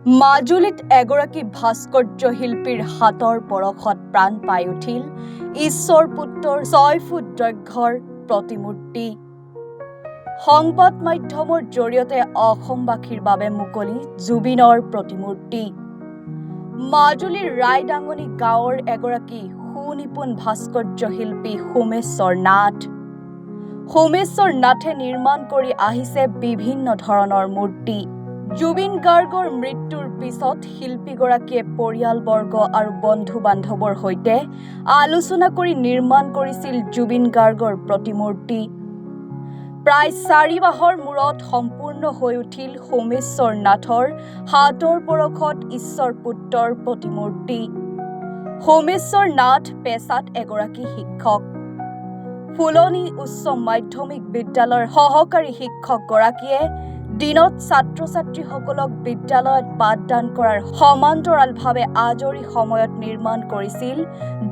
মাজুলীত এগৰাকী ভাস্কৰ্য শিল্পীৰ হাতৰ পৰশত প্ৰাণ পাই উঠিল ঈশ্বৰ পুত্ৰৰ 6 ফুট দৈৰ্ঘ্যৰ প্ৰতিমূৰ্তি। সংবাদ মাধ্যমৰ জৰিয়তে অসমবাসীৰ বাবে মুকলি জুবিনৰ প্ৰতিমূৰ্তি। মাজুলীৰ ৰায়ডাঙনি গাঁৱৰ এগৰাকী সুনিপুণ ভাস্কৰ্য শিল্পী সোমেশ্বৰ নাথ। সোমেশ্বৰ নাথে নিৰ্মাণ কৰি আহিছে বিভিন্ন ধৰণৰ মূৰ্তি। জুবিন গাৰ্গৰ মৃত্যুৰ পিছত শিল্পীগৰাকীয়ে পৰিয়ালবৰ্গ আৰু বন্ধু বান্ধৱৰ সৈতে আলোচনা কৰি নিৰ্মাণ কৰিছিল জুবিন গাৰ্গৰ প্ৰতিমূৰ্তি। প্ৰায় 4 মাহৰ মূৰত সম্পূৰ্ণ হৈ উঠিল সোমেশ্বৰ নাথৰ হাতৰ পৰশত ঈশ্বৰ পুত্ৰৰ প্ৰতিমূৰ্তি। সোমেশ্বৰ নাথ পেছাত এগৰাকী শিক্ষক। ফুলনি উচ্চ মাধ্যমিক বিদ্যালয়ৰ সহকাৰী শিক্ষকগৰাকীয়ে দিনত ছাত্ৰ-ছাত্ৰীসকলক বিদ্যালয়ত পাঠদান কৰাৰ সমান্তৰালভাৱে আজৰি সময়ত নিৰ্মাণ কৰিছিল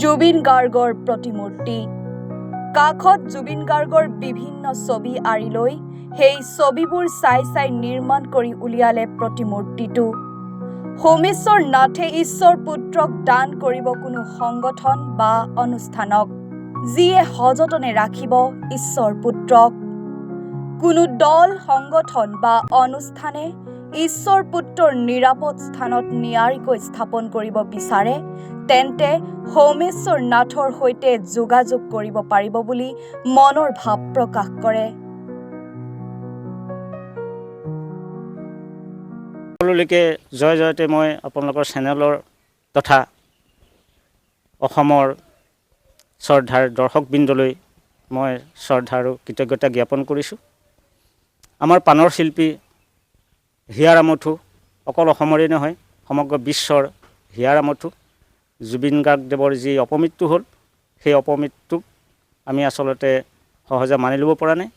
জুবিন গাৰ্গৰ প্ৰতিমূৰ্তি। কাষত জুবিন গাৰ্গৰ বিভিন্ন ছবি আঁৰি লৈ সেই ছবিবোৰ চাই নিৰ্মাণ কৰি উলিয়ালে প্ৰতিমূৰ্তিটো। সোমেশ্বৰ নাথে ঈশ্বৰ পুত্ৰক দান কৰিব কোনো সংগঠন বা অনুষ্ঠানক, যিয়ে সযতনে ৰাখিব ঈশ্বৰ পুত্ৰক। কোনো দল, সংগঠন বা অনুষ্ঠানে ঈশ্বৰ পুত্ৰৰ নিৰাপদ স্থানত নিয়াৰিকৈ স্থাপন কৰিব বিচাৰে তেন্তে সোমেশ্বৰ নাথৰ সৈতে যোগাযোগ কৰিব পাৰিব বুলি মনৰ ভাৱ প্ৰকাশ কৰে। সকলোলৈকে জয় জয়তে মই আপোনালোকৰ চেনেলৰ তথা অসমৰ শ্ৰদ্ধাৰ দৰ্শকবৃন্দলৈ মই শ্ৰদ্ধা আৰু কৃতজ্ঞতা জ্ঞাপন কৰিছোঁ। আমাৰ প্ৰাণৰ শিল্পী হিয়াৰ আমঠু অকল অসমৰেই নহয়, সমগ্ৰ বিশ্বৰ হিয়াৰ আমঠু জুবিন গাৰ্গদেৱৰ যি অপমৃত্যু হ'ল, সেই অপমৃত্যুক আমি আচলতে সহজে মানি ল'ব পৰা নাই।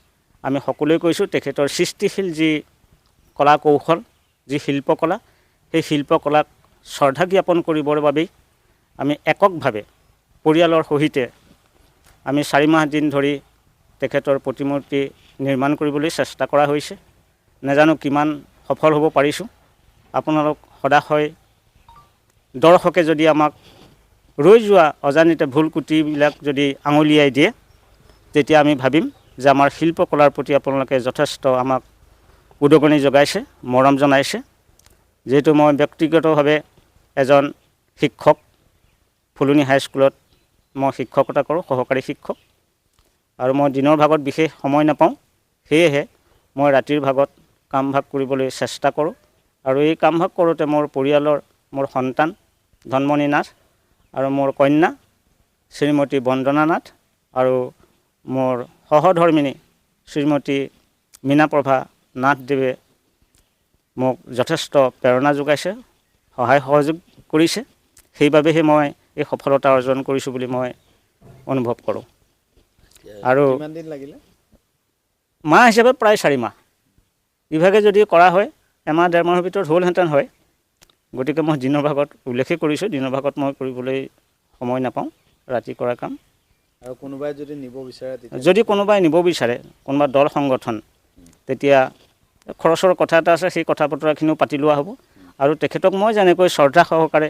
আমি সকলোৱে কৈছোঁ তেখেতৰ সৃষ্টিশীল যি কলা কৌশল, যি শিল্পকলা, সেই শিল্পকলাক শ্ৰদ্ধা জ্ঞাপন কৰিবৰ বাবেই আমি এককভাৱে পৰিয়ালৰ সহিতে আমি 4 মাহ দিন ধৰি তেখেতৰ প্ৰতিমূৰ্তি নিৰ্মাণ কৰিবলৈ চেষ্টা কৰা হৈছে। নাজানো কিমান সফল হ'ব পাৰিছোঁ। আপোনালোক সদাশয় দৰ্শকে যদি আমাক ৰৈ যোৱা অজানিতে ভুল কুটিবিলাক যদি আঙুলিয়াই দিয়ে, তেতিয়া আমি ভাবিম যে আমাৰ শিল্পকলাৰ প্ৰতি আপোনালোকে যথেষ্ট আমাক উদগনি যোগাইছে, মৰম জনাইছে। যিহেতু মই ব্যক্তিগতভাৱে এজন শিক্ষক, ফুলনি হাইস্কুলত মই শিক্ষকতা কৰোঁ, সহকাৰী শিক্ষক, আৰু মই দিনৰ ভাগত বিশেষ সময় নাপাওঁ। সেয়েহে মই ৰাতিৰ ভাগত কামভাগ কৰিবলৈ চেষ্টা কৰোঁ, আৰু এই কামভাগ কৰোঁতে মোৰ পৰিয়ালৰ মোৰ সন্তান ধনমণি নাথ আৰু মোৰ কন্যা শ্ৰীমতী বন্দনা নাথ আৰু মোৰ সহধৰ্মিনী শ্ৰীমতী মীনাপ্ৰভা নাথদেৱে মোক যথেষ্ট প্ৰেৰণা যোগাইছে, সহায় সহযোগ কৰিছে। সেইবাবেহে মই এই সফলতা অৰ্জন কৰিছোঁ বুলি মই অনুভৱ কৰোঁ। আৰু মাহ হিচাপে প্ৰায় 4 মাহ, ইভাগে যদি কৰা হয় 1-1.5 মাহৰ ভিতৰত হ'লহেঁতেন হয়। গতিকে মই দিনৰ ভাগত উল্লেখেই কৰিছোঁ, দিনৰ ভাগত মই কৰিবলৈ সময় নাপাওঁ, ৰাতি কৰা কাম। আৰু কোনোবাই যদি নিব বিচাৰে, যদি কোনোবাই নিব বিচাৰে, কোনোবা দল সংগঠন, তেতিয়া খৰচৰ কথা এটা আছে, সেই কথা বতৰাখিনিও পাতি লোৱা হ'ব। আৰু তেখেতক মই যেনেকৈ শ্ৰদ্ধা সহকাৰে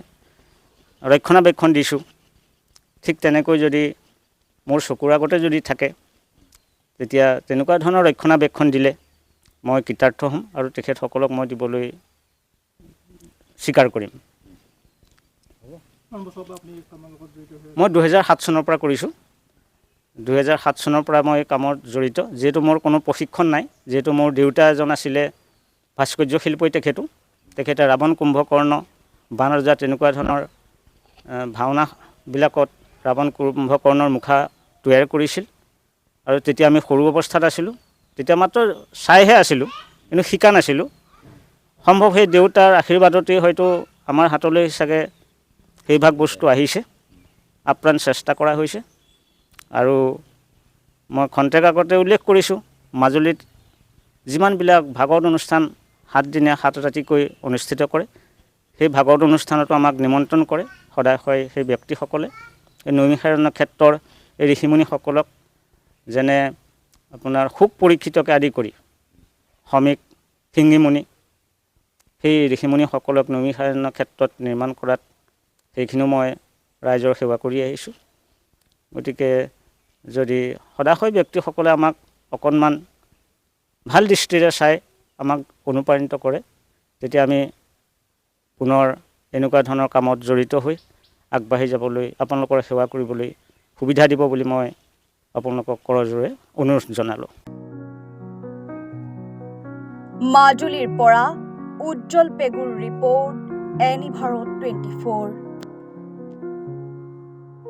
ৰক্ষণাবেক্ষণ দিছোঁ, ঠিক তেনেকৈ যদি মোৰ চকুৰ আগতে যদি থাকে, তেতিয়া তেনেকুৱা ধৰণৰ ৰক্ষণাবেক্ষণ দিলে মই কৃতাৰ্থ হ'ম আৰু তেখেতসকলক মই দিবলৈ স্বীকাৰ কৰিম। মই 2007 চনৰ পৰা কৰিছোঁ। 2007 চনৰ পৰা মই এই কামত জড়িত। যিহেতু মোৰ কোনো প্ৰশিক্ষণ নাই, যিহেতু মোৰ দেউতা এজন আছিলে ভাস্কৰ্য শিল্পী, তেখেতে ৰাৱণ, কুম্ভকৰ্ণ, বান ৰজা তেনেকুৱা ধৰণৰ ভাওনাবিলাকত ৰাৱণ কুম্ভকৰ্ণৰ মুখা তৈয়াৰ কৰিছিল। আৰু তেতিয়া আমি সৰু অৱস্থাত আছিলোঁ, তেতিয়া মাত্ৰ চাইহে আছিলোঁ, কিন্তু শিকা নাছিলোঁ। সম্ভৱ সেই দেউতাৰ আশীৰ্বাদতেই হয়তো আমাৰ হাতলৈ চাগে সেইভাগ বস্তু আহিছে, আপ্ৰাণ চেষ্টা কৰা হৈছে। আৰু মই খন্তেক আগতে উল্লেখ কৰিছোঁ, মাজুলীত যিমানবিলাক ভাগৱত অনুষ্ঠান 7 দিনীয়া 7 ৰাতিকৈ অনুষ্ঠিত কৰে, সেই ভাগৱত অনুষ্ঠানতো আমাক নিমন্ত্ৰণ কৰে সদায় সেই ব্যক্তিসকলে। এই নৈমিষাৰণ্য ক্ষেত্ৰৰ এই ঋষিমুনিসকলক, যেনে আপোনাৰ শুক পৰীক্ষিতকে আদি কৰি শ্ৰমিক শিঙিমুনি, সেই ঋষিমুনিসকলক নৈমিষাৰণ্য ক্ষেত্ৰত নিৰ্মাণ কৰাত সেইখিনিও মই ৰাইজৰ সেৱা কৰি আহিছোঁ। গতিকে যদি সদাশয় ব্যক্তিসকলে আমাক অকণমান ভাল দৃষ্টিৰে চাই আমাক অনুপ্ৰাণিত কৰে, তেতিয়া আমি পুনৰ এনেকুৱা ধৰণৰ কামত জড়িত হৈ আগবাঢ়ি যাবলৈ, আপোনালোকৰ সেৱা কৰিবলৈ সুবিধা দিব বুলি মই আপোনালোকক কৰজোৰে অনুৰোধ জনালোঁ। মাজুলীৰ পৰা উজ্জ্বল পেগুৰ ৰিপৰ্ট, এনি ভাৰত 24।